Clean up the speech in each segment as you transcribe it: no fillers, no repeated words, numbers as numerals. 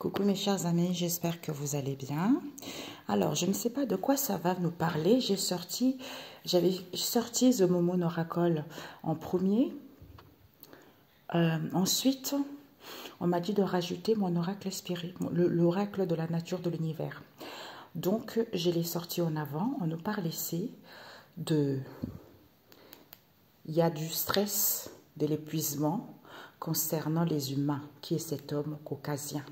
Coucou mes chers amis, j'espère que vous allez bien. Alors, je ne sais pas de quoi ça va nous parler. J'avais sorti The Momon Oracle en premier. Ensuite, on m'a dit de rajouter mon oracle spirit, l'oracle de la nature de l'univers. Donc, je l'ai sorti en avant. On nous parle ici il y a du stress, de l'épuisement concernant les humains, qui est cet homme caucasien.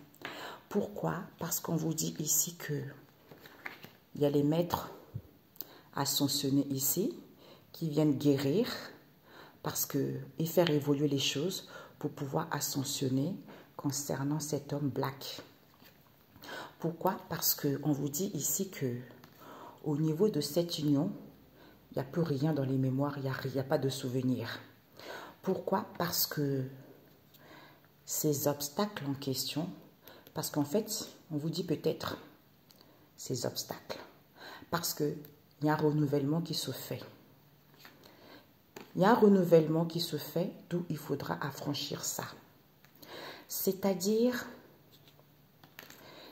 Pourquoi? Parce qu'on vous dit ici que il y a les maîtres ascensionnés ici qui viennent guérir et faire évoluer les choses pour pouvoir ascensionner concernant cet homme black. Pourquoi? Parce qu'on vous dit ici que au niveau de cette union, il n'y a plus rien dans les mémoires, il n'y a pas de souvenirs. Pourquoi? Parce que ces obstacles en question, parce qu'en fait, on vous dit peut-être ces obstacles, parce qu'il y a un renouvellement qui se fait. Il y a un renouvellement qui se fait, d'où il faudra affranchir ça. C'est-à-dire,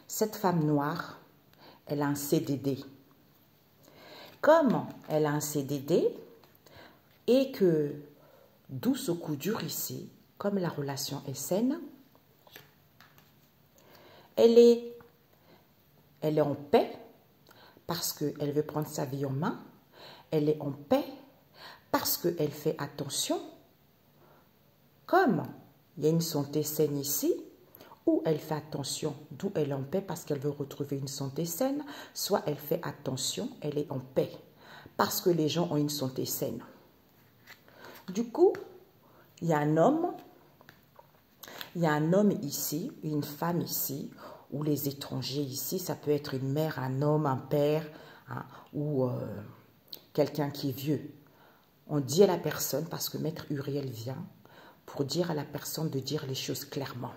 cette femme noire, elle a un CDD. Comme elle a un CDD, et que, d'où ce coup dur ici, comme la relation est saine, elle est en paix parce qu'elle veut prendre sa vie en main. Elle est en paix parce qu'elle fait attention. Comme il y a une santé saine ici, ou elle fait attention, d'où elle est en paix parce qu'elle veut retrouver une santé saine, soit elle fait attention, elle est en paix parce que les gens ont une santé saine. Du coup, il y a un homme ici, une femme ici, ou les étrangers ici, ça peut être une mère, un homme, un père, hein, ou quelqu'un qui est vieux. On dit à la personne, parce que Maître Uriel vient, pour dire à la personne de dire les choses clairement.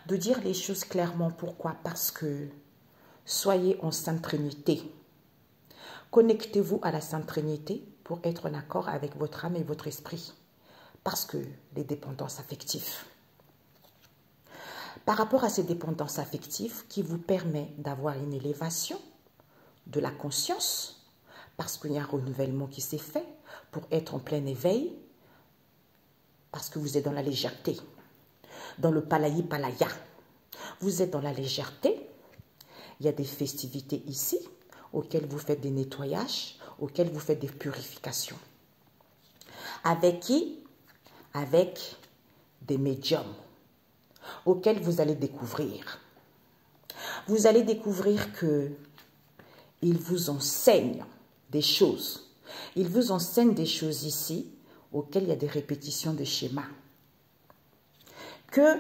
De dire les choses clairement, pourquoi? Parce que soyez en Sainte Trinité. Connectez-vous à la Sainte Trinité pour être en accord avec votre âme et votre esprit. Parce que les dépendances affectives. Par rapport à ces dépendances affectives qui vous permet d'avoir une élévation de la conscience, parce qu'il y a un renouvellement qui s'est fait pour être en plein éveil, parce que vous êtes dans la légèreté, dans le palayi palaya. Vous êtes dans la légèreté, il y a des festivités ici, auxquelles vous faites des nettoyages, auxquelles vous faites des purifications. Avec qui? Avec des médiums auxquels vous allez découvrir. Vous allez découvrir que ils vous enseignent des choses. Ils vous enseignent des choses ici auxquelles il y a des répétitions de schémas. Que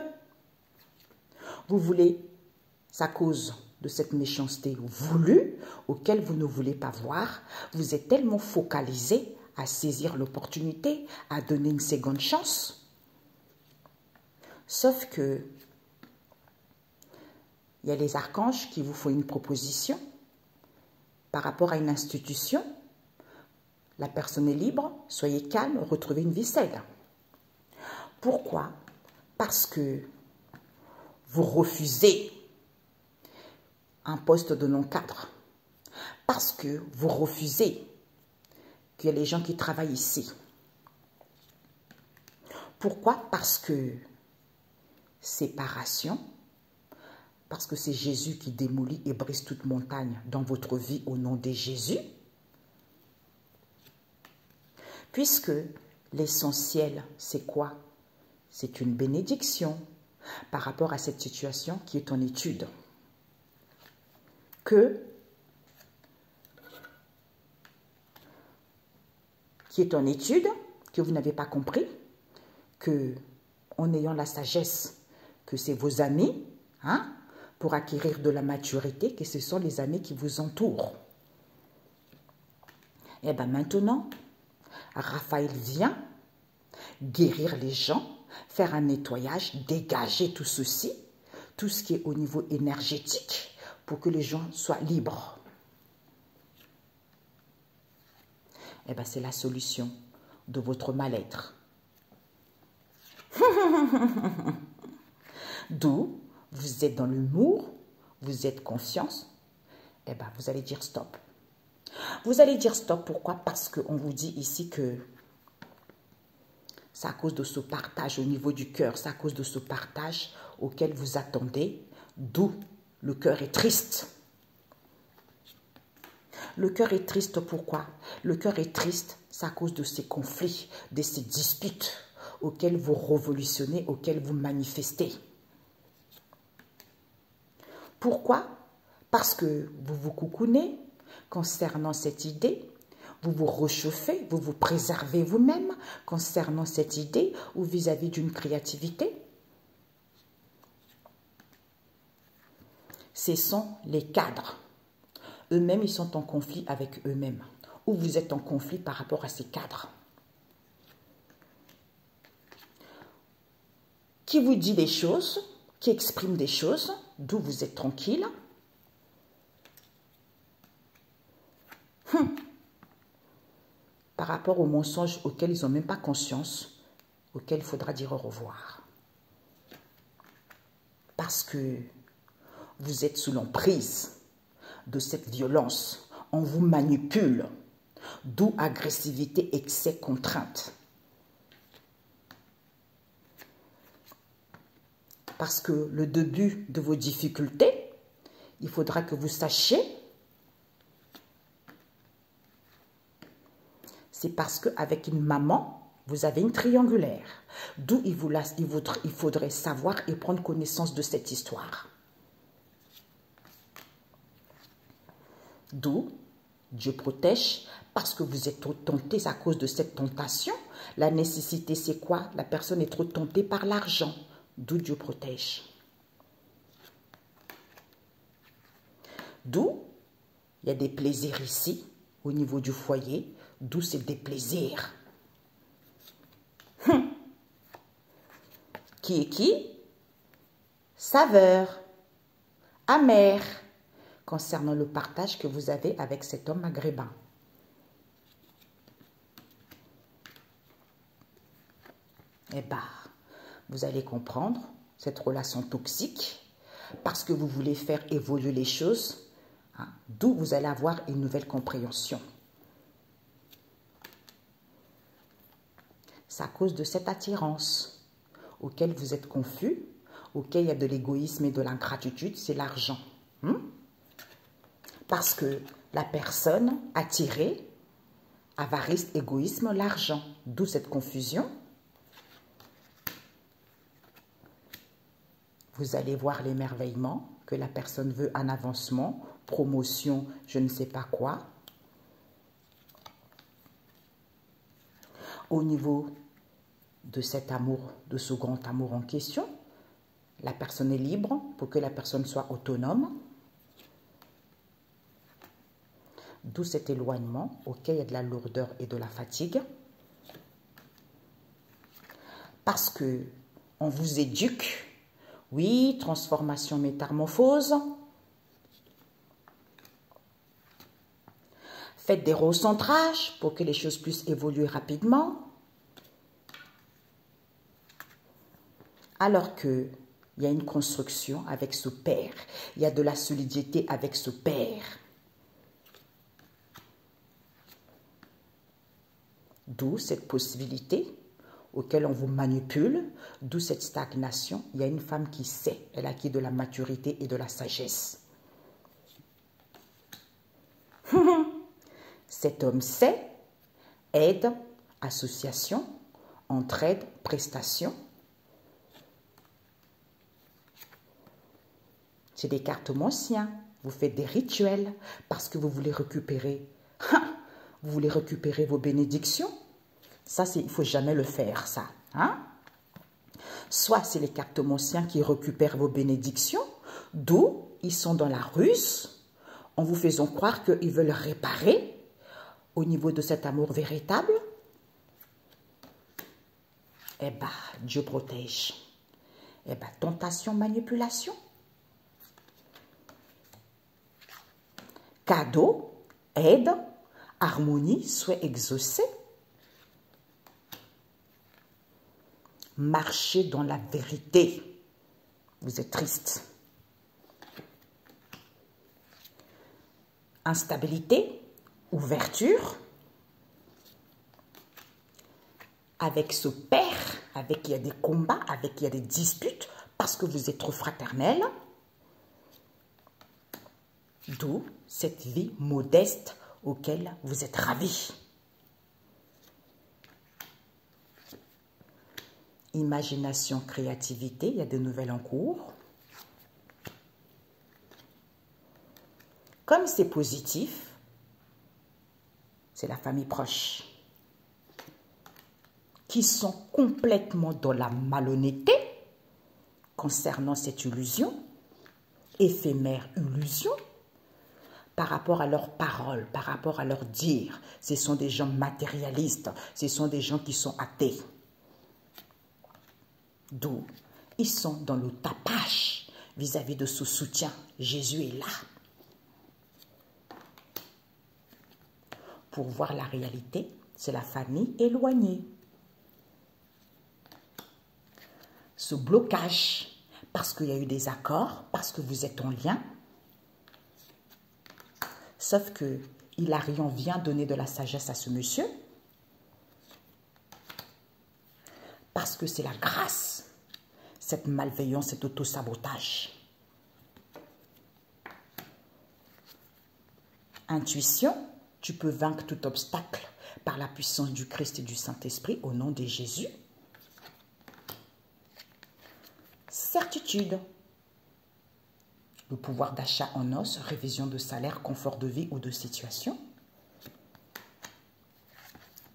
vous voulez, à cause de cette méchanceté voulue, auquel vous ne voulez pas voir, vous êtes tellement focalisé à saisir l'opportunité, à donner une seconde chance. Sauf que il y a les archanges qui vous font une proposition par rapport à une institution. La personne est libre, soyez calme, retrouvez une vie saine. Pourquoi? Parce que vous refusez un poste de non-cadre. Parce que vous refusez qu'il y a les gens qui travaillent ici. Pourquoi? Parce que séparation, parce que c'est Jésus qui démolit et brise toute montagne dans votre vie au nom de Jésus. Puisque l'essentiel, c'est quoi? C'est une bénédiction par rapport à cette situation qui est en étude. Qui est en étude, que vous n'avez pas compris, que en ayant la sagesse, que c'est vos amis, hein, pour acquérir de la maturité, que ce sont les amis qui vous entourent. Et bien maintenant, Raphaël vient guérir les gens, faire un nettoyage, dégager tout ceci, tout ce qui est au niveau énergétique, pour que les gens soient libres. Et bien c'est la solution de votre mal-être. D'où vous êtes dans l'humour, vous êtes confiance, eh bien, vous allez dire stop. Vous allez dire stop, pourquoi? Parce qu'on vous dit ici que c'est à cause de ce partage au niveau du cœur, c'est à cause de ce partage auquel vous attendez, d'où le cœur est triste. Le cœur est triste, pourquoi? Le cœur est triste, c'est à cause de ces conflits, de ces disputes auxquelles vous révolutionnez, auxquelles vous manifestez. Pourquoi? Parce que vous vous coucounez concernant cette idée, vous vous réchauffez, vous vous préservez vous-même concernant cette idée ou vis-à-vis d'une créativité. Ce sont les cadres. Eux-mêmes, ils sont en conflit avec eux-mêmes. Ou vous êtes en conflit par rapport à ces cadres. Qui vous dit des choses, qui exprime des choses, d'où vous êtes tranquille. Par rapport aux mensonges auxquels ils n'ont même pas conscience, auxquels il faudra dire au revoir. Parce que vous êtes sous l'emprise de cette violence. On vous manipule, d'où agressivité, excès, contrainte. Parce que le début de vos difficultés, il faudra que vous sachiez, c'est parce qu'avec une maman, vous avez une triangulaire. D'où il faudrait savoir et prendre connaissance de cette histoire. D'où Dieu protège, parce que vous êtes trop tenté à cause de cette tentation. La nécessité, c'est quoi? La personne est trop tentée par l'argent. D'où Dieu protège. D'où il y a des plaisirs ici, au niveau du foyer. D'où c'est des plaisirs. Qui est qui? Saveur, amer, concernant le partage que vous avez avec cet homme maghrébin. Eh bien, vous allez comprendre cette relation toxique parce que vous voulez faire évoluer les choses, hein, d'où vous allez avoir une nouvelle compréhension. C'est à cause de cette attirance auquel vous êtes confus, auquel il y a de l'égoïsme et de l'ingratitude, c'est l'argent. Parce que la personne attirée, avarice, égoïsme, l'argent. D'où cette confusion. Vous allez voir l'émerveillement que la personne veut en avancement, promotion, je ne sais pas quoi. Au niveau de cet amour, de ce grand amour en question, la personne est libre pour que la personne soit autonome. D'où cet éloignement auquel il y a de la lourdeur et de la fatigue. Parce que on vous éduque. Oui, transformation, métamorphose. Faites des recentrages pour que les choses puissent évoluer rapidement. Alors qu'il y a une construction avec ce père. Il y a de la solidité avec ce père. D'où cette possibilité auquel on vous manipule, d'où cette stagnation. Il y a une femme qui sait, elle a acquis de la maturité et de la sagesse. Cet homme sait, aide, association, entraide, prestation. C'est des cartes anciens. Vous faites des rituels parce que vous voulez récupérer. Vous voulez récupérer vos bénédictions. Ça, il ne faut jamais le faire, ça. Hein? Soit c'est les cartomanciens qui récupèrent vos bénédictions, d'où ils sont dans la ruse, en vous faisant croire qu'ils veulent réparer au niveau de cet amour véritable. Eh bien, Dieu protège. Eh bien, tentation, manipulation. Cadeau, aide, harmonie, souhait exaucé. Marcher dans la vérité. vous êtes triste. Instabilité, ouverture. Avec ce père, avec qui il y a des combats, avec qui il y a des disputes, parce que vous êtes trop fraternel. D'où cette vie modeste auquel vous êtes ravis. Imagination, créativité, il y a des nouvelles en cours. Comme c'est positif, c'est la famille proche qui sont complètement dans la malhonnêteté concernant cette illusion, éphémère illusion, par rapport à leurs paroles, par rapport à leurs dires. Ce sont des gens matérialistes, ce sont des gens qui sont athées. D'où ils sont dans le tapage vis-à-vis de ce soutien. Jésus est là pour voir la réalité. C'est la famille éloignée. Ce blocage, parce qu'il y a eu des accords, parce que vous êtes en lien. Sauf que Hilarion vient donner de la sagesse à ce monsieur. Parce que c'est la grâce, cette malveillance, cet autosabotage. Intuition, tu peux vaincre tout obstacle par la puissance du Christ et du Saint-Esprit au nom de Jésus. Certitude, le pouvoir d'achat en os, révision de salaire, confort de vie ou de situation.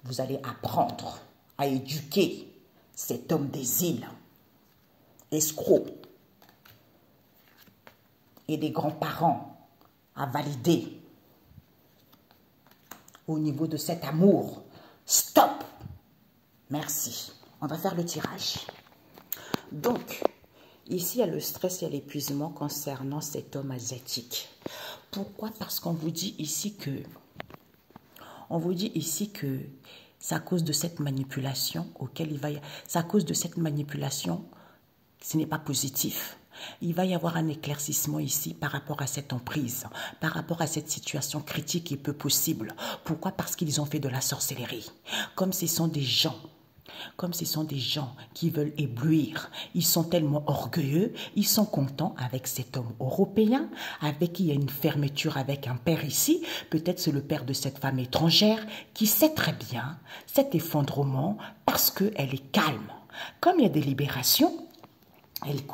Vous allez apprendre à éduquer cet homme des îles, escroc, et des grands-parents à valider au niveau de cet amour. Stop! Merci. On va faire le tirage. Donc, ici, il y a le stress et l'épuisement concernant cet homme asiatique. Pourquoi? Parce qu'on vous dit ici que c'est à cause de cette manipulation auquel il va y... C'est à cause de cette manipulation, ce n'est pas positif. Il va y avoir un éclaircissement ici par rapport à cette emprise, par rapport à cette situation critique et peu possible. Pourquoi? Parce qu'ils ont fait de la sorcellerie. Comme ce sont des gens qui veulent éblouir, ils sont tellement orgueilleux, ils sont contents avec cet homme européen, avec qui il y a une fermeture avec un père ici, peut-être c'est le père de cette femme étrangère, qui sait très bien cet effondrement parce qu'elle est calme. Comme il y a des libérations, elle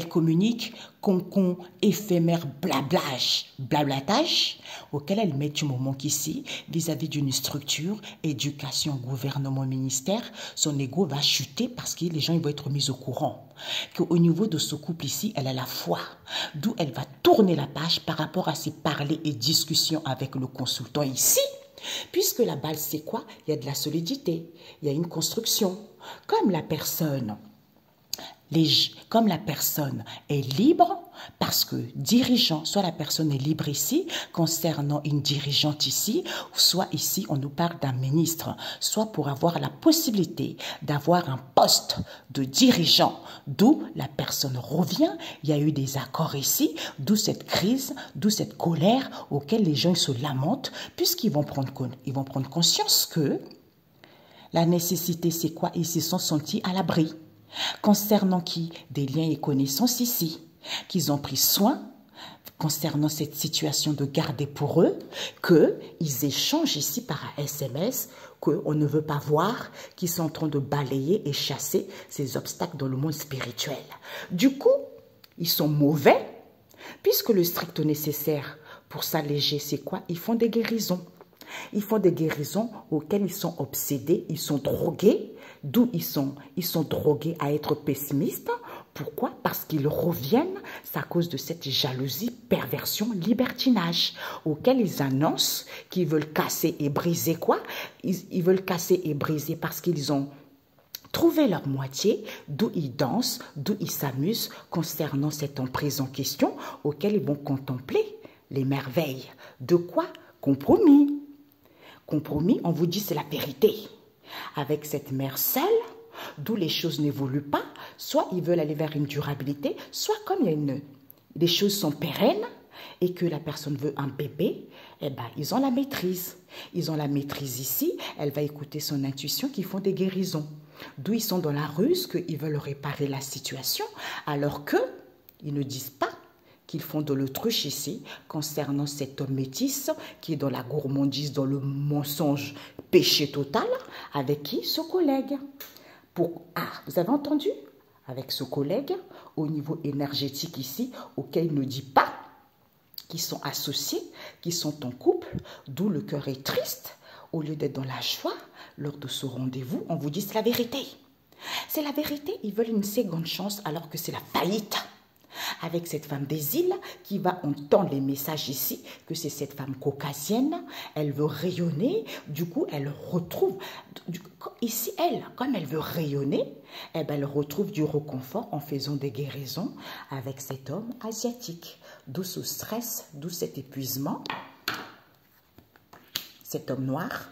communique concon éphémère blablatage auquel elle met du moment qu'ici, vis-à-vis d'une structure, éducation, gouvernement, ministère, son ego va chuter parce que les gens ils vont être mis au courant. Qu'au niveau de ce couple ici, elle a la foi, d'où elle va tourner la page par rapport à ses parlers et discussions avec le consultant ici. Puisque la balle, c'est quoi? Il y a de la solidité, il y a une construction. Comme la personne est libre, parce que dirigeant, soit la personne est libre ici, concernant une dirigeante ici, soit ici on nous parle d'un ministre, soit pour avoir la possibilité d'avoir un poste de dirigeant, d'où la personne revient, il y a eu des accords ici, d'où cette crise, d'où cette colère auquel les gens se lamentent, puisqu'ils vont prendre conscience que la nécessité c'est quoi? Ils se sont sentis à l'abri. Concernant qui? Des liens et connaissances ici, qu'ils ont pris soin concernant cette situation de garder pour eux, qu'ils échangent ici par un SMS, qu'on ne veut pas voir, qu'ils sont en train de balayer et chasser ces obstacles dans le monde spirituel. Du coup, ils sont mauvais, puisque le strict nécessaire pour s'alléger, c'est quoi? Ils font des guérisons. Ils font des guérisons auxquelles ils sont obsédés, ils sont drogués, d'où ils sont drogués à être pessimistes. Pourquoi? Parce qu'ils reviennent, c'est à cause de cette jalousie, perversion, libertinage, auquel ils annoncent qu'ils veulent casser et briser quoi? Ils veulent casser et briser parce qu'ils ont trouvé leur moitié, d'où ils dansent, d'où ils s'amusent concernant cette emprise en question, auquel ils vont contempler les merveilles. De quoi? Compromis. Compromis, on vous dit c'est la vérité. Avec cette mère seule, d'où les choses n'évoluent pas, soit ils veulent aller vers une durabilité, soit comme les choses sont pérennes et que la personne veut un bébé, eh ben, ils ont la maîtrise. Ils ont la maîtrise ici, elle va écouter son intuition qui font des guérisons. D'où ils sont dans la ruse, qu'ils veulent réparer la situation, alors qu'ils ne disent pas qu'ils font de l'autruche ici concernant cet homme métis qui est dans la gourmandise, dans le mensonge, péché total, avec qui? Ce collègue. Vous avez entendu? Avec ce collègue, au niveau énergétique ici, auquel il ne dit pas qu'ils sont associés, qu'ils sont en couple, d'où le cœur est triste. Au lieu d'être dans la joie, lors de ce rendez-vous, on vous dit c'est la vérité. C'est la vérité, ils veulent une seconde chance alors que c'est la faillite. Avec cette femme des îles qui va entendre les messages ici, que c'est cette femme caucasienne, elle veut rayonner, du coup elle retrouve, ici elle, comme elle veut rayonner, eh ben, elle retrouve du réconfort en faisant des guérisons avec cet homme asiatique. D'où ce stress, d'où cet épuisement, cet homme noir,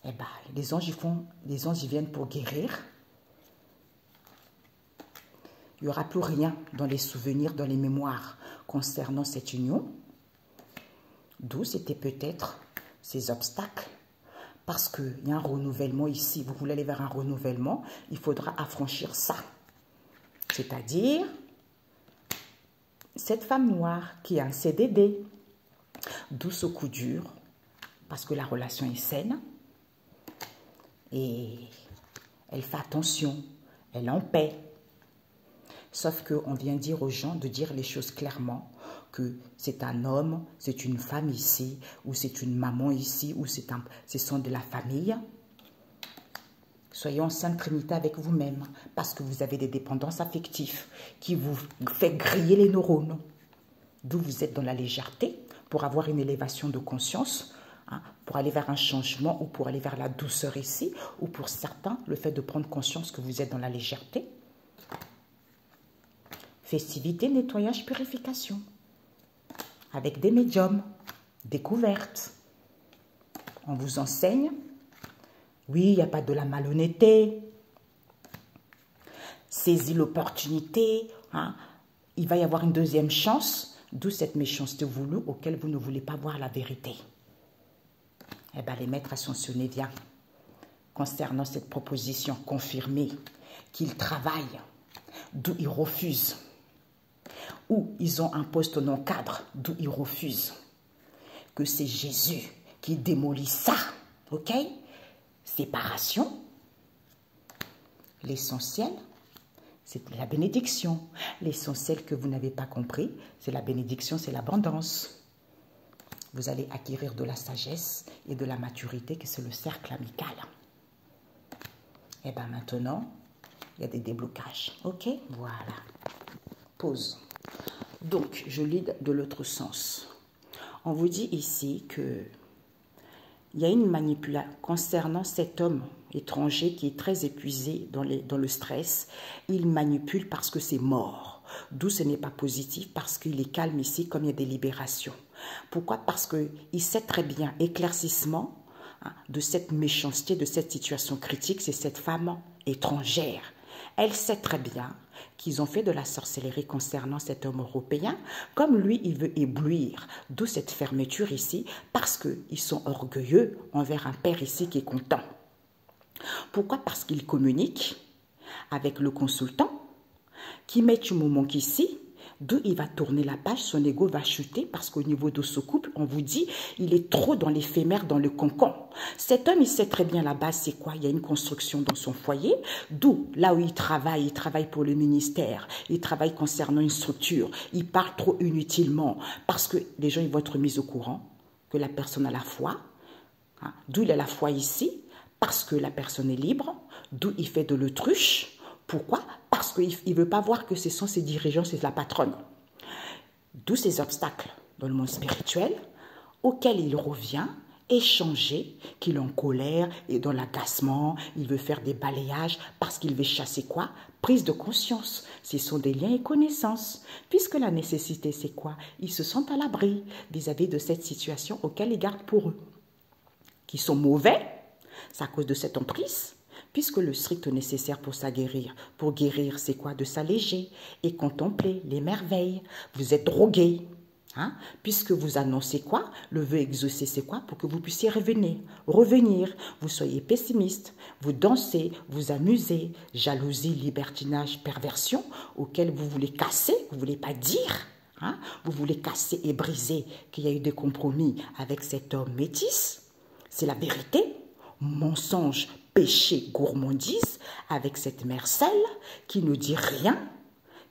eh ben, les anges ils viennent pour guérir. Il n'y aura plus rien dans les souvenirs, dans les mémoires concernant cette union. D'où c'était peut-être ces obstacles. Parce qu'il y a un renouvellement ici. Vous voulez aller vers un renouvellement, il faudra affranchir ça. C'est-à-dire, cette femme noire qui a un CDD. D'où ce coup dur. Parce que la relation est saine. Et elle fait attention. Elle est en paix. Sauf qu'on vient dire aux gens de dire les choses clairement, que c'est un homme, c'est une femme ici, ou c'est une maman ici, ou ce sont de la famille. Soyez en sainte trinité avec vous-même, parce que vous avez des dépendances affectives qui vous fait griller les neurones. D'où vous êtes dans la légèreté, pour avoir une élévation de conscience, hein, pour aller vers un changement, ou pour aller vers la douceur ici, ou pour certains, le fait de prendre conscience que vous êtes dans la légèreté. Festivité, nettoyage, purification. Avec des médiums, découvertes. On vous enseigne. Oui, il n'y a pas de la malhonnêteté. Saisis l'opportunité. Hein. Il va y avoir une deuxième chance. D'où cette méchanceté voulue auquel vous ne voulez pas voir la vérité. Eh bien, les maîtres ascensionnés viennent. Concernant cette proposition confirmée qu'ils travaillent, d'où ils refusent. Ou ils ont un poste non-cadre, d'où ils refusent. Que c'est Jésus qui démolit ça, ok? Séparation. L'essentiel, c'est la bénédiction. L'essentiel que vous n'avez pas compris, c'est la bénédiction, c'est l'abondance. Vous allez acquérir de la sagesse et de la maturité, que c'est le cercle amical. Et bien maintenant, il y a des déblocages, ok? Voilà. Pause. Donc, je lis de l'autre sens. On vous dit ici que il y a une manipulation concernant cet homme étranger qui est très épuisé dans le stress. Il manipule parce que c'est mort. D'où ce n'est pas positif, parce qu'il est calme ici comme il y a des libérations. Pourquoi? Parce qu'il sait très bien éclaircissement de cette méchanceté, de cette situation critique, c'est cette femme étrangère. Elle sait très bien qu'ils ont fait de la sorcellerie concernant cet homme européen, comme lui, il veut éblouir. D'où cette fermeture ici, parce qu'ils sont orgueilleux envers un père ici qui est content. Pourquoi? Parce qu'il communique avec le consultant, qui met un moment qu'ici, d'où il va tourner la page, son ego va chuter parce qu'au niveau de ce couple, on vous dit, il est trop dans l'éphémère, dans le concon. Cet homme, il sait très bien la base, c'est quoi? Il y a une construction dans son foyer, d'où, là où il travaille pour le ministère, il travaille concernant une structure, il parle trop inutilement parce que les gens ils vont être mis au courant que la personne a la foi, hein, d'où il a la foi ici, parce que la personne est libre, d'où il fait de l'autruche. Pourquoi? Parce qu'il ne veut pas voir que ce sont ses dirigeants, c'est la patronne. D'où ces obstacles dans le monde spirituel auxquels il revient échanger, qu'il est en colère et dans l'agacement, il veut faire des balayages parce qu'il veut chasser quoi? Prise de conscience. Ce sont des liens et connaissances. Puisque la nécessité, c'est quoi? Ils se sentent à l'abri vis-à-vis de cette situation auquel ils gardent pour eux. Qui sont mauvais, c'est à cause de cette emprise. puisque le strict nécessaire pour guérir, c'est quoi? De s'alléger et contempler les merveilles. Vous êtes drogué. Hein? Puisque vous annoncez quoi? Le vœu exaucé, c'est quoi? Pour que vous puissiez revenir. Vous soyez pessimiste, vous dansez, vous amusez, jalousie, libertinage, perversion, auquel vous voulez casser, vous ne voulez pas dire. Hein? Vous voulez casser et briser qu'il y a eu des compromis avec cet homme métis. C'est la vérité. Mensonge, péché, gourmandise, avec cette mère seule qui ne dit rien,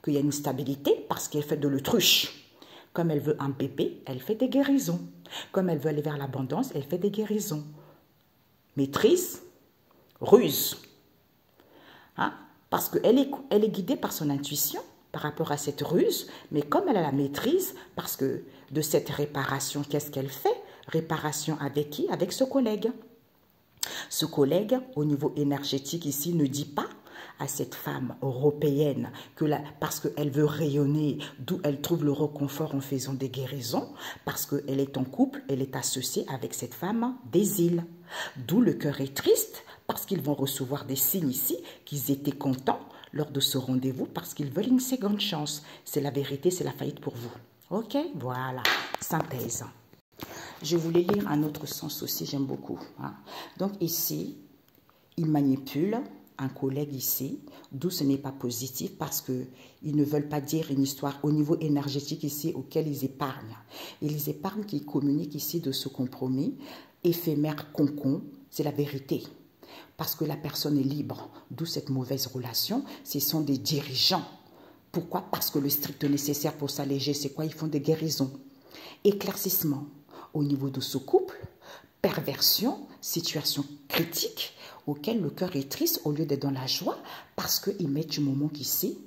qu'il y a une stabilité parce qu'elle fait de l'autruche. Comme elle veut un bébé, elle fait des guérisons. Comme elle veut aller vers l'abondance, elle fait des guérisons. Maîtrise, ruse. Hein? Parce qu'elle est guidée par son intuition par rapport à cette ruse, mais comme elle a la maîtrise, parce que de cette réparation, qu'est-ce qu'elle fait? Réparation avec qui? Avec ce collègue. Ce collègue, au niveau énergétique ici, ne dit pas à cette femme européenne parce qu'elle veut rayonner, d'où elle trouve le réconfort en faisant des guérisons, parce qu'elle est en couple, elle est associée avec cette femme des îles. D'où le cœur est triste, parce qu'ils vont recevoir des signes ici qu'ils étaient contents lors de ce rendez-vous, parce qu'ils veulent une seconde chance. C'est la vérité, c'est la faillite pour vous. Ok? Voilà. Synthèse. Je voulais lire un autre sens aussi, j'aime beaucoup. Hein. Donc ici, il manipule un collègue ici, d'où ce n'est pas positif parce qu'ils ne veulent pas dire une histoire au niveau énergétique ici auquel ils épargnent. Ils épargnent qu'ils communiquent ici de ce compromis éphémère concon, c'est la vérité. Parce que la personne est libre, d'où cette mauvaise relation, ce sont des dirigeants. Pourquoi? Parce que le strict nécessaire pour s'alléger, c'est quoi? Ils font des guérisons. Éclaircissement au niveau de ce couple, perversion, situation critique, auquel le cœur est triste au lieu d'être dans la joie, parce qu'ils mettent du moment qu'ici,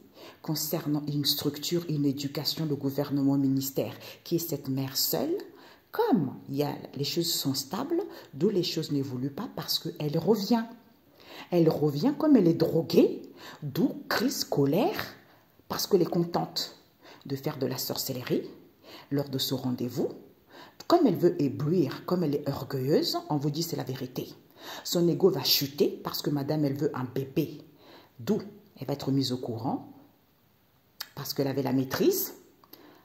concernant une structure, une éducation, le gouvernement, le ministère, qui est cette mère seule, comme les choses sont stables, d'où les choses n'évoluent pas, parce qu'elle revient. Elle revient comme elle est droguée, d'où crise, colère, parce qu'elle est contente de faire de la sorcellerie lors de ce rendez-vous. Comme elle veut éblouir, comme elle est orgueilleuse, on vous dit c'est la vérité. Son ego va chuter parce que madame, elle veut un bébé. D'où elle va être mise au courant parce qu'elle avait la maîtrise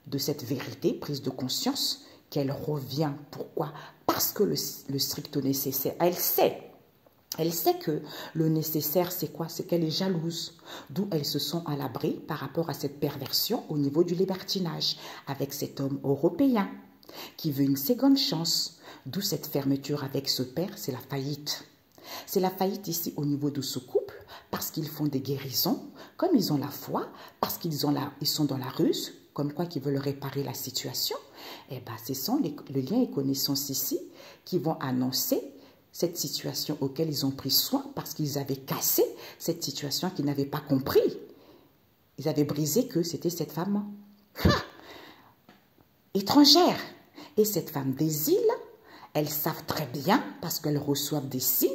de cette vérité, prise de conscience, qu'elle revient. Pourquoi? Parce que le strict nécessaire, elle sait que le nécessaire, c'est quoi? C'est qu'elle est jalouse. D'où elle se sent à l'abri par rapport à cette perversion au niveau du libertinage avec cet homme européen qui veut une seconde chance. D'où cette fermeture avec ce père, c'est la faillite. C'est la faillite ici au niveau de ce couple parce qu'ils font des guérisons, comme ils ont la foi, parce qu'ils sont dans la ruse, comme quoi qu'ils veulent réparer la situation. Et bien, ce sont les liens et connaissances ici qui vont annoncer cette situation auquel ils ont pris soin parce qu'ils avaient cassé cette situation qu'ils n'avaient pas compris. Ils avaient brisé que c'était cette femme étrangère. Et cette femme des îles, elles savent très bien, parce qu'elles reçoivent des signes,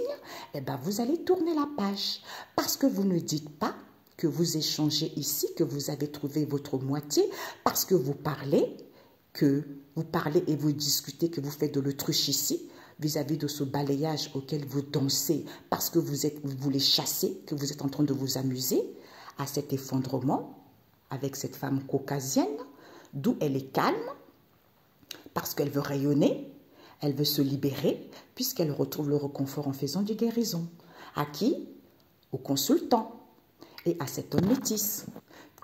eh bien vous allez tourner la page. Parce que vous ne dites pas que vous échangez ici, que vous avez trouvé votre moitié, parce que vous parlez et vous discutez, que vous faites de l'autruche ici, vis-à-vis de ce balayage auquel vous dansez, parce que vous voulez chasser, que vous êtes en train de vous amuser à cet effondrement avec cette femme caucasienne, d'où elle est calme, parce qu'elle veut rayonner, elle veut se libérer, puisqu'elle retrouve le réconfort en faisant du guérison. À qui? Au consultant et à cet homme métis.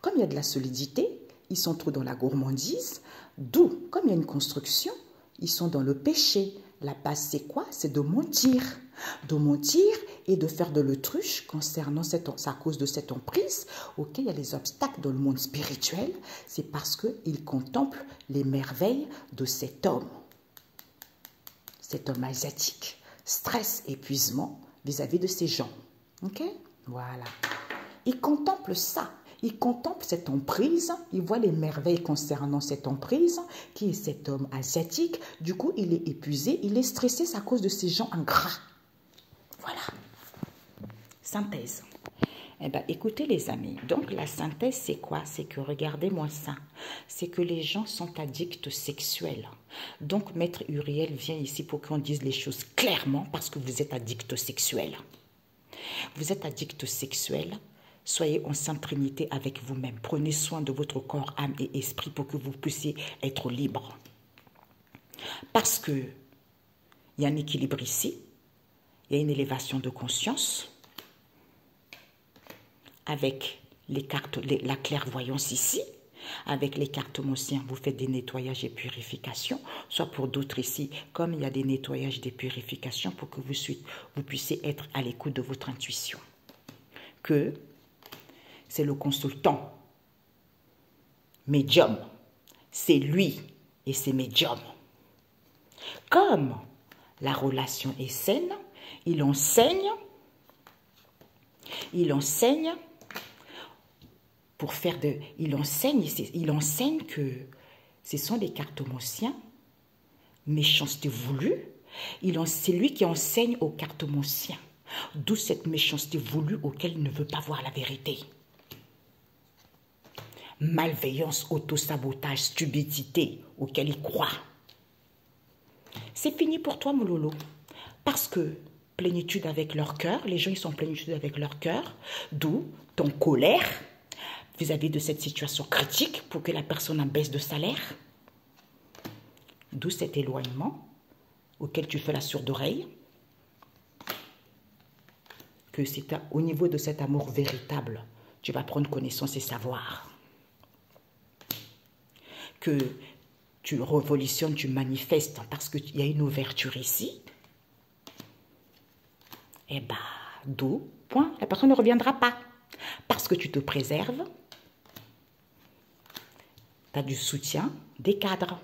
Comme il y a de la solidité, ils sont trop dans la gourmandise, d'où, comme il y a une construction, ils sont dans le péché. La base, c'est quoi? C'est de mentir. De mentir et de faire de l'autruche concernant à cause de cette emprise. Ok, il y a les obstacles dans le monde spirituel. C'est parce qu'ils contemplent les merveilles de cet homme asiatique. Stress, épuisement vis-à-vis de ces gens. Ok? Voilà. Ils contemplent ça. Il contemple cette emprise, il voit les merveilles concernant cette emprise, qui est cet homme asiatique. Du coup, il est épuisé, il est stressé à cause de ces gens ingrats. Voilà. Synthèse. Eh bien, écoutez les amis, donc la synthèse, c'est quoi? C'est que, regardez-moi ça, c'est que les gens sont addicts sexuels. Donc, Maître Uriel vient ici pour qu'on dise les choses clairement parce que vous êtes addict sexuel. Vous êtes addict sexuel. Soyez en sainte trinité avec vous-même. Prenez soin de votre corps, âme et esprit pour que vous puissiez être libre. Parce que il y a un équilibre ici. Il y a une élévation de conscience. Avec les cartes, la clairvoyance ici. Avec les cartes monciens, vous faites des nettoyages et purifications. Soit pour d'autres ici, comme il y a des nettoyages et des purifications pour que vous puissiez être à l'écoute de votre intuition. Que c'est le consultant, médium, c'est lui et c'est médium. Comme la relation est saine, il enseigne pour faire de... Il enseigne que ce sont des cartomanciens, méchanceté voulue. C'est lui qui enseigne aux cartomanciens. D'où cette méchanceté voulue auquel il ne veut pas voir la vérité. Malveillance, autosabotage, stupidité auquel il croit. C'est fini pour toi, mon Lolo. Parce que plénitude avec leur cœur, les gens ils sont en plénitude avec leur cœur, d'où ton colère vis-à-vis de cette situation critique pour que la personne en baisse de salaire. D'où cet éloignement auquel tu fais la sourde oreille. Que c'est au niveau de cet amour véritable, tu vas prendre connaissance et savoir. Que tu révolutionnes, tu manifestes parce qu'il y a une ouverture ici. Et bien, d'où, point, la personne ne reviendra pas. Parce que tu te préserves, tu as du soutien des cadres.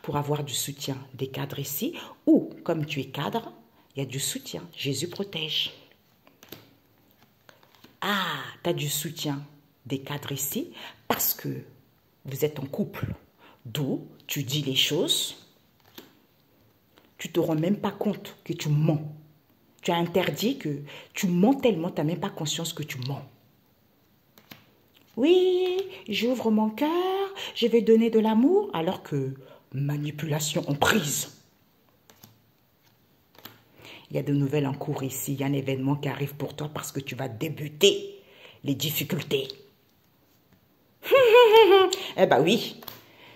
Pour avoir du soutien des cadres ici, ou comme tu es cadre, il y a du soutien. Jésus protège. Ah, tu as du soutien des cadres ici parce que vous êtes en couple. D'où tu dis les choses. Tu ne te rends même pas compte que tu mens. Tu as interdit que tu mens tellement, tu n'as même pas conscience que tu mens. Oui, j'ouvre mon cœur, je vais donner de l'amour, alors que manipulation en prise. Il y a de nouvelles en cours ici, il y a un événement qui arrive pour toi parce que tu vas débuter les difficultés. Eh bien oui,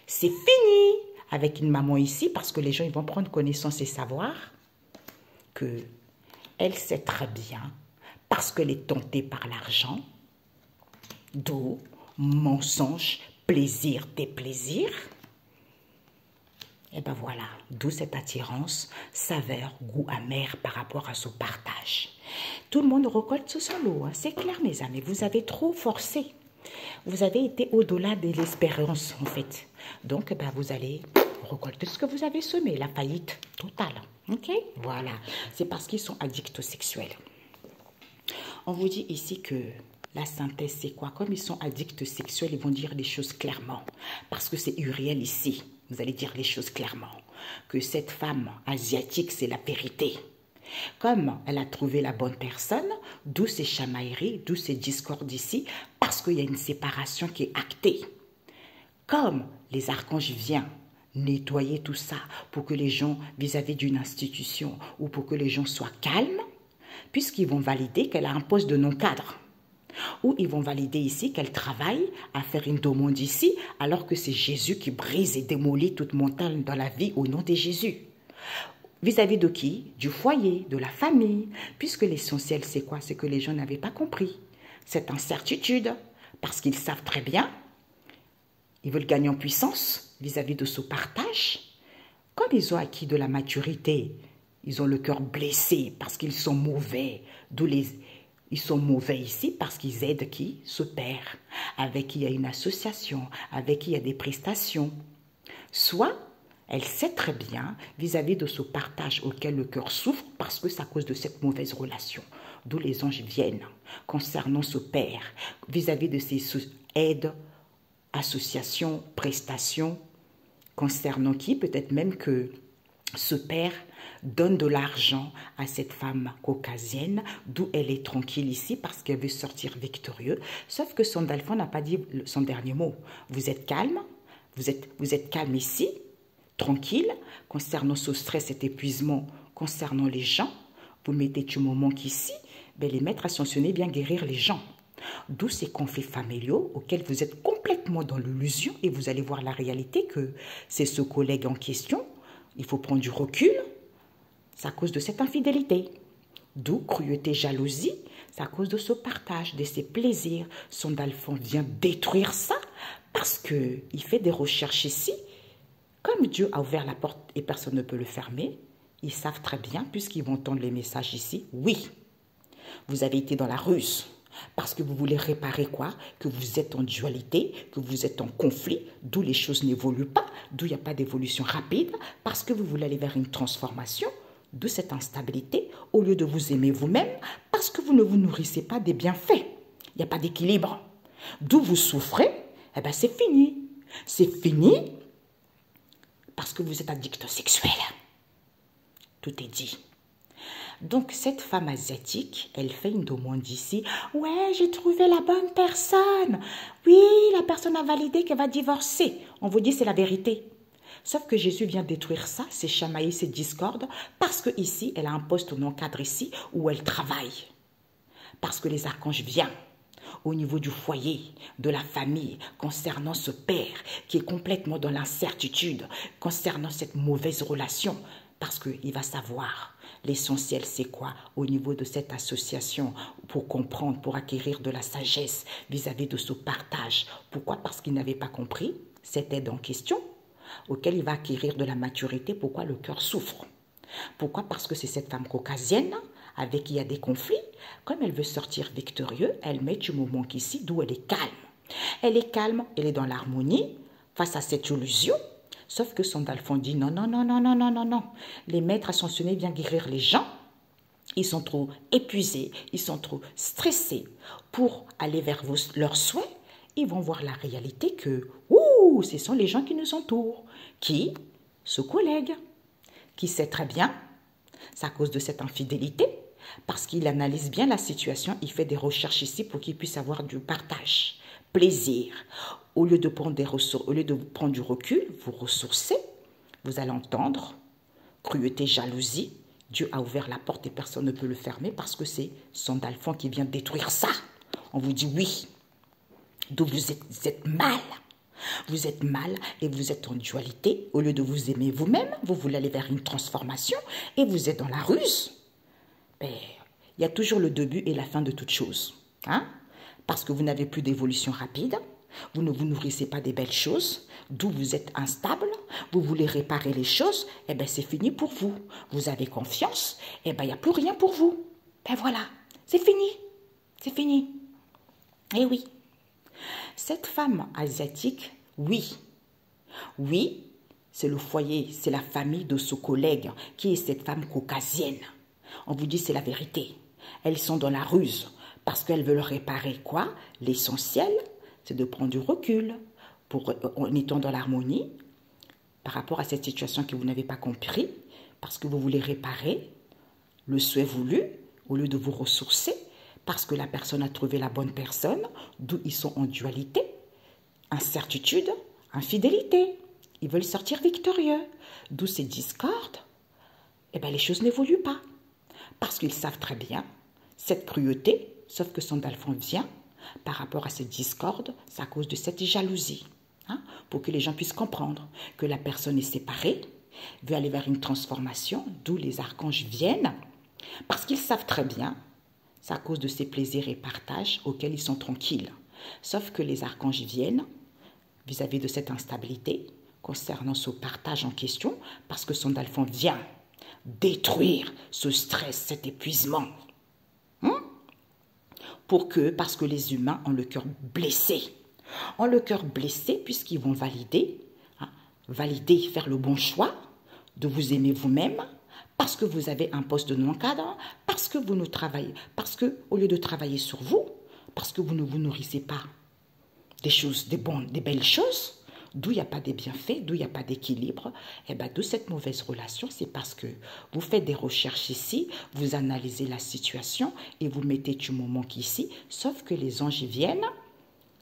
c'est fini avec une maman ici parce que les gens ils vont prendre connaissance et savoir que elle sait très bien parce qu'elle est tentée par l'argent, d'où mensonge, plaisir, déplaisir. Et ben voilà, d'où cette attirance, saveur, goût amer par rapport à ce partage. Tout le monde récolte ce son lot, hein. C'est clair mes amis, vous avez trop forcé. Vous avez été au-delà de l'espérance en fait. Donc ben, vous allez récolter ce que vous avez semé, la faillite totale. Ok? Voilà, c'est parce qu'ils sont addicts sexuels. On vous dit ici que la synthèse c'est quoi? Comme ils sont addicts sexuels, ils vont dire les choses clairement. Parce que c'est Uriel ici. Vous allez dire les choses clairement. Que cette femme asiatique, c'est la vérité. Comme elle a trouvé la bonne personne, d'où ces chamailleries, d'où ces discordes ici, parce qu'il y a une séparation qui est actée. Comme les archanges viennent nettoyer tout ça pour que les gens, vis-à-vis d'une institution, ou pour que les gens soient calmes, puisqu'ils vont valider qu'elle a un poste de non-cadre. Ou ils vont valider ici qu'elle travaille à faire une demande ici, alors que c'est Jésus qui brise et démolit toute montagne dans la vie au nom de Jésus. Vis-à-vis de qui? Du foyer, de la famille. Puisque l'essentiel, c'est quoi? C'est que les gens n'avaient pas compris cette incertitude. Parce qu'ils savent très bien, ils veulent gagner en puissance vis-à-vis de ce partage. Comme ils ont acquis de la maturité, ils ont le cœur blessé parce qu'ils sont mauvais, d'où ils sont mauvais ici parce qu'ils aident qui? Ce père, avec qui il y a une association, avec qui il y a des prestations. Soit, elle sait très bien vis-à-vis de ce partage auquel le cœur souffre parce que c'est à cause de cette mauvaise relation. D'où les anges viennent concernant ce père, vis-à-vis de ces aides, associations, prestations, concernant qui? Peut-être même que ce père donne de l'argent à cette femme caucasienne, d'où elle est tranquille ici parce qu'elle veut sortir victorieuse. Sauf que son Dalphon n'a pas dit son dernier mot. Vous êtes calme, vous êtes calme ici, tranquille, concernant ce stress, cet épuisement, concernant les gens. Vous mettez du moment qu'ici, ben, les maîtres ascensionnés viennent guérir les gens. D'où ces conflits familiaux auxquels vous êtes complètement dans l'illusion et vous allez voir la réalité que c'est ce collègue en question. Il faut prendre du recul. C'est à cause de cette infidélité. D'où cruauté, jalousie. C'est à cause de ce partage, de ses plaisirs. Son Dalphon vient détruire ça parce qu'il fait des recherches ici. Comme Dieu a ouvert la porte et personne ne peut le fermer, ils savent très bien, puisqu'ils vont entendre les messages ici, oui, vous avez été dans la ruse. Parce que vous voulez réparer quoi? Que vous êtes en dualité, que vous êtes en conflit, d'où les choses n'évoluent pas, d'où il n'y a pas d'évolution rapide, parce que vous voulez aller vers une transformation, d'où cette instabilité, au lieu de vous aimer vous-même, parce que vous ne vous nourrissez pas des bienfaits. Il n'y a pas d'équilibre. D'où vous souffrez, eh bien c'est fini. C'est fini parce que vous êtes addict sexuel. Tout est dit. Donc, cette femme asiatique, elle fait une demande ici. Ouais, j'ai trouvé la bonne personne. Oui, la personne a validé qu'elle va divorcer. On vous dit c'est la vérité. Sauf que Jésus vient détruire ça, ces chamailles, ces discordes, parce que ici, elle a un poste non cadre ici où elle travaille. Parce que les archanges viennent au niveau du foyer, de la famille, concernant ce père qui est complètement dans l'incertitude, concernant cette mauvaise relation, parce qu'il va savoir. L'essentiel, c'est quoi au niveau de cette association pour comprendre, pour acquérir de la sagesse vis-à-vis de ce partage. Pourquoi? Parce qu'il n'avait pas compris cette aide en question, auquel il va acquérir de la maturité. Pourquoi le cœur souffre? Pourquoi? Parce que c'est cette femme caucasienne avec qui il y a des conflits. Comme elle veut sortir victorieuse, elle met du moment qu'ici, d'où elle est calme. Elle est calme, elle est dans l'harmonie face à cette illusion. Sauf que son Dalphon dit non, non, non, non, non, non, non, non. Les maîtres ascensionnés viennent guérir les gens. Ils sont trop épuisés, ils sont trop stressés pour aller vers leurs souhaits. Ils vont voir la réalité que, ce sont les gens qui nous entourent. Qui? Ce collègue, qui sait très bien, c'est à cause de cette infidélité, parce qu'il analyse bien la situation, il fait des recherches ici pour qu'il puisse avoir du partage, plaisir. Au lieu de prendre des ressources, au lieu de prendre du recul, vous ressourcez, vous allez entendre cruauté, jalousie. Dieu a ouvert la porte et personne ne peut le fermer parce que c'est son Dalphon qui vient détruire ça. On vous dit oui. Donc vous êtes mal. Vous êtes mal et vous êtes en dualité. Au lieu de vous aimer vous-même, vous voulez aller vers une transformation et vous êtes dans la ruse. Ben, il y a toujours le début et la fin de toute chose. Hein? Parce que vous n'avez plus d'évolution rapide. Vous ne vous nourrissez pas des belles choses, d'où vous êtes instable, vous voulez réparer les choses, eh bien c'est fini pour vous. Vous avez confiance, eh bien il n'y a plus rien pour vous. Ben voilà, c'est fini, c'est fini. Eh oui, cette femme asiatique, oui, c'est le foyer, c'est la famille de ce collègue qui est cette femme caucasienne. On vous dit c'est la vérité. Elles sont dans la ruse parce qu'elles veulent réparer quoi? L'essentiel, c'est de prendre du recul en étant dans l'harmonie par rapport à cette situation que vous n'avez pas compris, parce que vous voulez réparer le souhait voulu au lieu de vous ressourcer, parce que la personne a trouvé la bonne personne, d'où ils sont en dualité, incertitude, infidélité. Ils veulent sortir victorieux, d'où ces discordes. Eh bien, les choses n'évoluent pas, parce qu'ils savent très bien cette cruauté, sauf que son Dalphon vient par rapport à cette discorde, c'est à cause de cette jalousie. Hein, pour que les gens puissent comprendre que la personne est séparée, veut aller vers une transformation, d'où les archanges viennent, parce qu'ils savent très bien, c'est à cause de ces plaisirs et partages auxquels ils sont tranquilles. Sauf que les archanges viennent vis-à-vis de cette instabilité, concernant ce partage en question, parce que son Dalphon vient détruire ce stress, cet épuisement. Parce que les humains ont le cœur blessé. Ont le cœur blessé puisqu'ils vont valider, faire le bon choix, de vous aimer vous-même, parce que vous avez un poste de non-cadre, parce que vous ne travaillez, parce que au lieu de travailler sur vous, parce que vous ne vous nourrissez pas des belles choses, d'où il n'y a pas de bienfaits, d'où il n'y a pas d'équilibre, et bien de cette mauvaise relation, c'est parce que vous faites des recherches ici, vous analysez la situation et vous mettez du moment qu'ici, sauf que les anges viennent,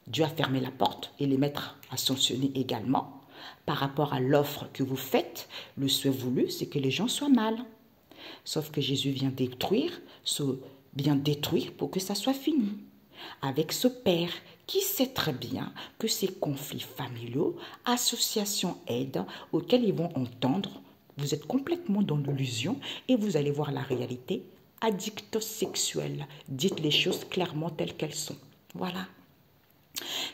Dieu a fermé la porte et les maîtres ascensionnés également, par rapport à l'offre que vous faites, le souhait voulu, c'est que les gens soient mal. Sauf que Jésus vient détruire ce bien détruire pour que ça soit fini. Avec ce père qui sait très bien que ces conflits familiaux, associations, aides auxquels ils vont entendre, vous êtes complètement dans l'illusion et vous allez voir la réalité. Addict sexuel, dites les choses clairement telles qu'elles sont. Voilà.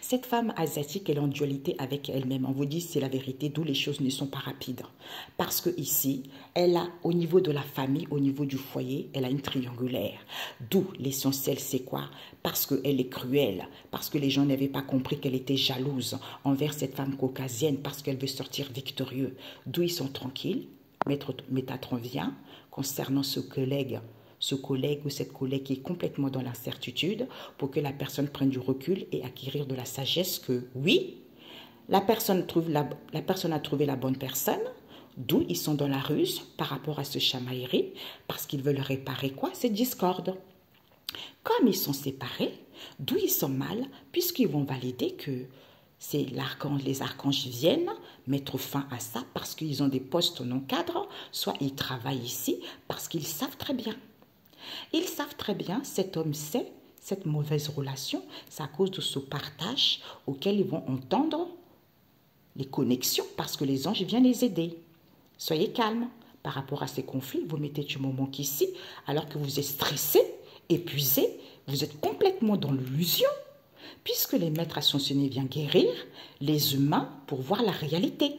Cette femme asiatique, elle est en dualité avec elle-même. On vous dit c'est la vérité, d'où les choses ne sont pas rapides. Parce que ici, elle a, au niveau de la famille, au niveau du foyer, elle a une triangulaire. D'où l'essentiel, c'est quoi? Parce qu'elle est cruelle, parce que les gens n'avaient pas compris qu'elle était jalouse envers cette femme caucasienne, parce qu'elle veut sortir victorieux. D'où ils sont tranquilles. Métatron vient concernant ce collègue ou cette collègue qui est complètement dans l'incertitude pour que la personne prenne du recul et acquérir de la sagesse que oui, la personne a trouvé la bonne personne, d'où ils sont dans la ruse par rapport à ce chamaillerie, parce qu'ils veulent réparer quoi? Cette discorde. Comme ils sont séparés, d'où ils sont mal, puisqu'ils vont valider que les archanges viennent mettre fin à ça parce qu'ils ont des postes non cadres, soit ils travaillent ici parce qu'ils savent très bien. Ils savent très bien, cet homme sait, cette mauvaise relation, c'est à cause de ce partage auquel ils vont entendre les connexions parce que les anges viennent les aider. Soyez calme. Par rapport à ces conflits, vous mettez du moment qu'ici, alors que vous êtes stressé, épuisé, vous êtes complètement dans l'illusion, puisque les maîtres ascensionnés viennent guérir les humains pour voir la réalité.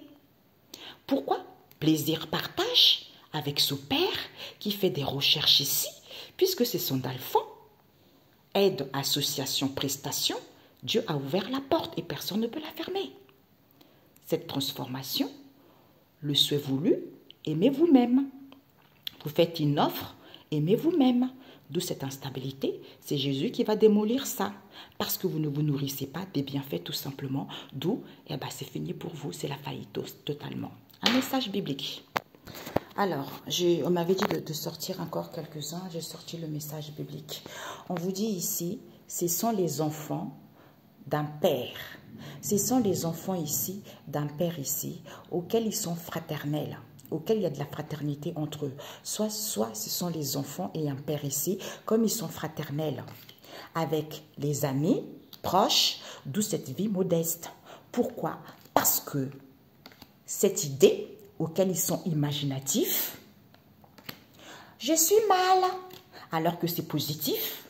Pourquoi? Plaisir partage avec ce père qui fait des recherches ici, puisque c'est son enfant. Aide, association, prestation, Dieu a ouvert la porte et personne ne peut la fermer. Cette transformation, le souhait voulu, aimez vous-même. Vous faites une offre, aimez vous-même. D'où cette instabilité, c'est Jésus qui va démolir ça. Parce que vous ne vous nourrissez pas des bienfaits tout simplement. D'où, c'est fini pour vous, c'est la faillite totalement. Un message biblique. Alors, on m'avait dit de sortir encore quelques-uns, j'ai sorti le message biblique. On vous dit ici, ce sont les enfants d'un père. Ce sont les enfants ici, d'un père ici, auxquels ils sont fraternels, auxquels il y a de la fraternité entre eux. Soit ce sont les enfants et un père ici, comme ils sont fraternels, avec les amis proches, d'où cette vie modeste. Pourquoi? Parce que cette idée auxquels ils sont imaginatifs. Je suis mal alors que c'est positif.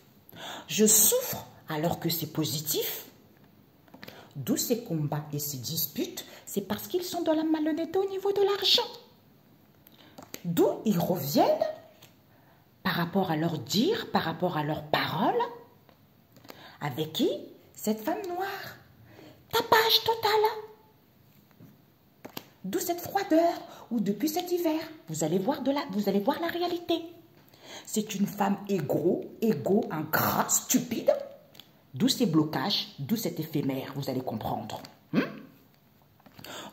Je souffre alors que c'est positif. D'où ces combats et ces disputes, c'est parce qu'ils sont dans la malhonnêteté au niveau de l'argent. D'où ils reviennent par rapport à leur dire, par rapport à leurs paroles. Avec qui? Cette femme noire. Tapage total. D'où cette froideur, ou depuis cet hiver, vous allez voir la réalité. C'est une femme un gras, stupide. D'où ces blocages, d'où cet éphémère, vous allez comprendre.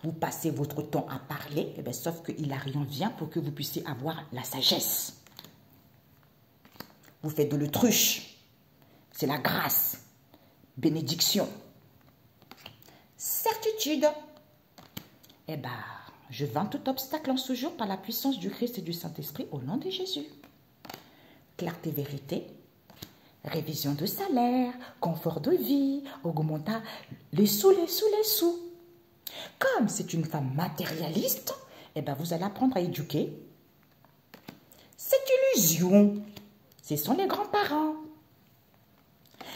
Vous passez votre temps à parler, sauf que Hilarion vient pour que vous puissiez avoir la sagesse. Vous faites de l'autruche. C'est la grâce. Bénédiction. Certitude. Je vainc tout obstacle en ce jour par la puissance du Christ et du Saint-Esprit au nom de Jésus. Clarté, vérité, révision de salaire, confort de vie, augmenta les sous. Comme c'est une femme matérialiste, vous allez apprendre à éduquer. Cette illusion, ce sont les grands-parents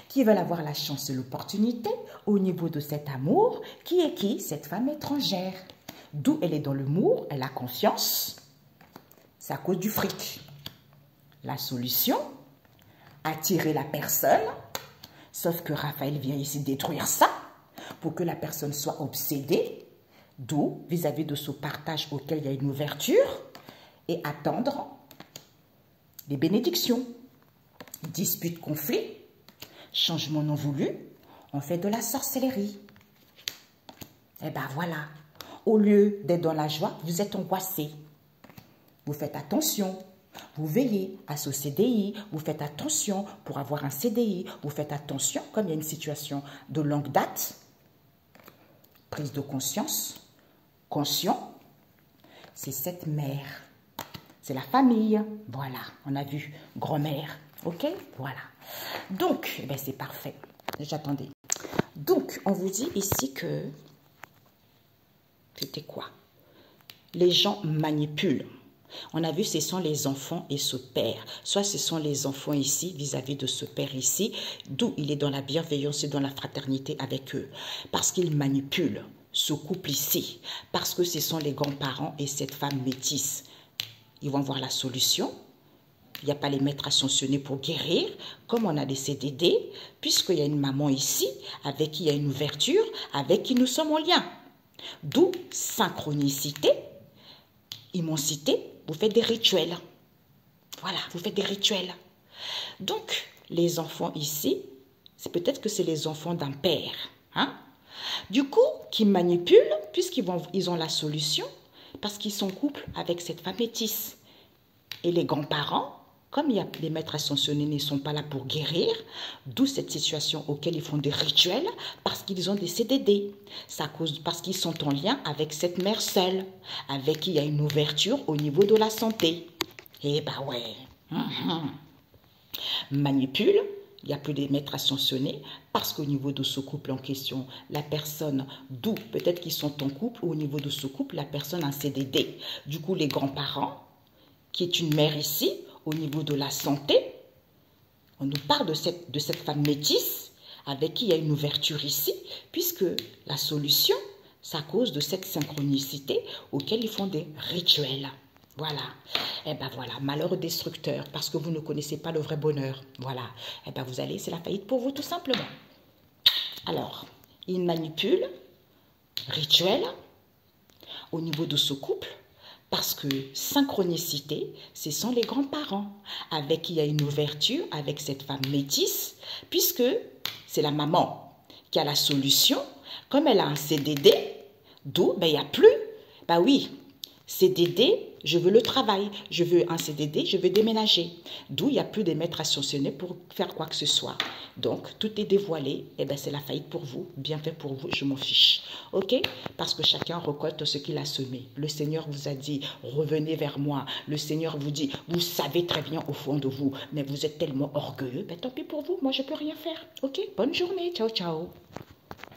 qui veulent avoir la chance et l'opportunité au niveau de cet amour qui est qui? Cette femme étrangère. D'où elle est dans l'humour, elle a confiance. C'est à cause du fric. La solution, attirer la personne, sauf que Raphaël vient ici détruire ça pour que la personne soit obsédée, d'où vis-à-vis de ce partage auquel il y a une ouverture, et attendre les bénédictions. Dispute, conflit, changement non voulu, on fait de la sorcellerie. Voilà. Au lieu d'être dans la joie, vous êtes angoissé. Vous faites attention. Vous veillez à ce CDI. Vous faites attention pour avoir un CDI. Vous faites attention comme il y a une situation de longue date. Prise de conscience. Conscient. C'est cette mère. C'est la famille. Voilà, on a vu grand-mère. Ok, voilà. Donc, ben c'est parfait. J'attendais. Donc, on vous dit ici que c'était quoi? Les gens manipulent. On a vu, ce sont les enfants et ce père. Soit ce sont les enfants ici, vis-à-vis de ce père ici, d'où il est dans la bienveillance et dans la fraternité avec eux. Parce qu'il manipule ce couple ici. Parce que ce sont les grands-parents et cette femme métisse. Ils vont voir la solution. Il n'y a pas les maîtres ascensionnés pour guérir, comme on a des CDD, puisqu'il y a une maman ici, avec qui il y a une ouverture, avec qui nous sommes en lien. D'où synchronicité, immensité, vous faites des rituels. Voilà, vous faites des rituels. Donc, les enfants ici, c'est peut-être que c'est les enfants d'un père. Hein? Du coup, qui manipulent, puisqu'ils ont la solution, parce qu'ils sont en couple avec cette femme métisse. Et les grands-parents, comme les maîtres ascensionnés ne sont pas là pour guérir, d'où cette situation auquel ils font des rituels, parce qu'ils ont des CDD. Ça cause parce qu'ils sont en lien avec cette mère seule, avec qui il y a une ouverture au niveau de la santé. Eh ben ouais. Manipule, il n'y a plus des maîtres ascensionnés, parce qu'au niveau de ce couple en question, la personne, d'où peut-être qu'ils sont en couple, ou au niveau de ce couple, la personne a un CDD. Du coup, les grands-parents, qui est une mère ici, au niveau de la santé, on nous parle de cette femme métisse avec qui il y a une ouverture ici, puisque la solution, c'est à cause de cette synchronicité auquel ils font des rituels. Voilà. Eh bien voilà, malheur destructeur, parce que vous ne connaissez pas le vrai bonheur. Voilà. Eh bien vous allez, c'est la faillite pour vous tout simplement. Alors, ils manipulent, rituel, au niveau de ce couple, parce que synchronicité, ce sont les grands-parents avec qui il y a une ouverture avec cette femme métisse, puisque c'est la maman qui a la solution. Comme elle a un CDD, d'où il n'y a plus. Bah oui, CDD, je veux le travail, je veux un CDD, je veux déménager. D'où il n'y a plus de maîtres ascensionnés pour faire quoi que ce soit. Donc, tout est dévoilé, et bien c'est la faillite pour vous, bien fait pour vous, je m'en fiche. Ok? Parce que chacun récolte ce qu'il a semé. Le Seigneur vous a dit, revenez vers moi. Le Seigneur vous dit, vous savez très bien au fond de vous, mais vous êtes tellement orgueilleux, ben tant pis pour vous, moi je peux rien faire. Ok? Bonne journée, ciao ciao.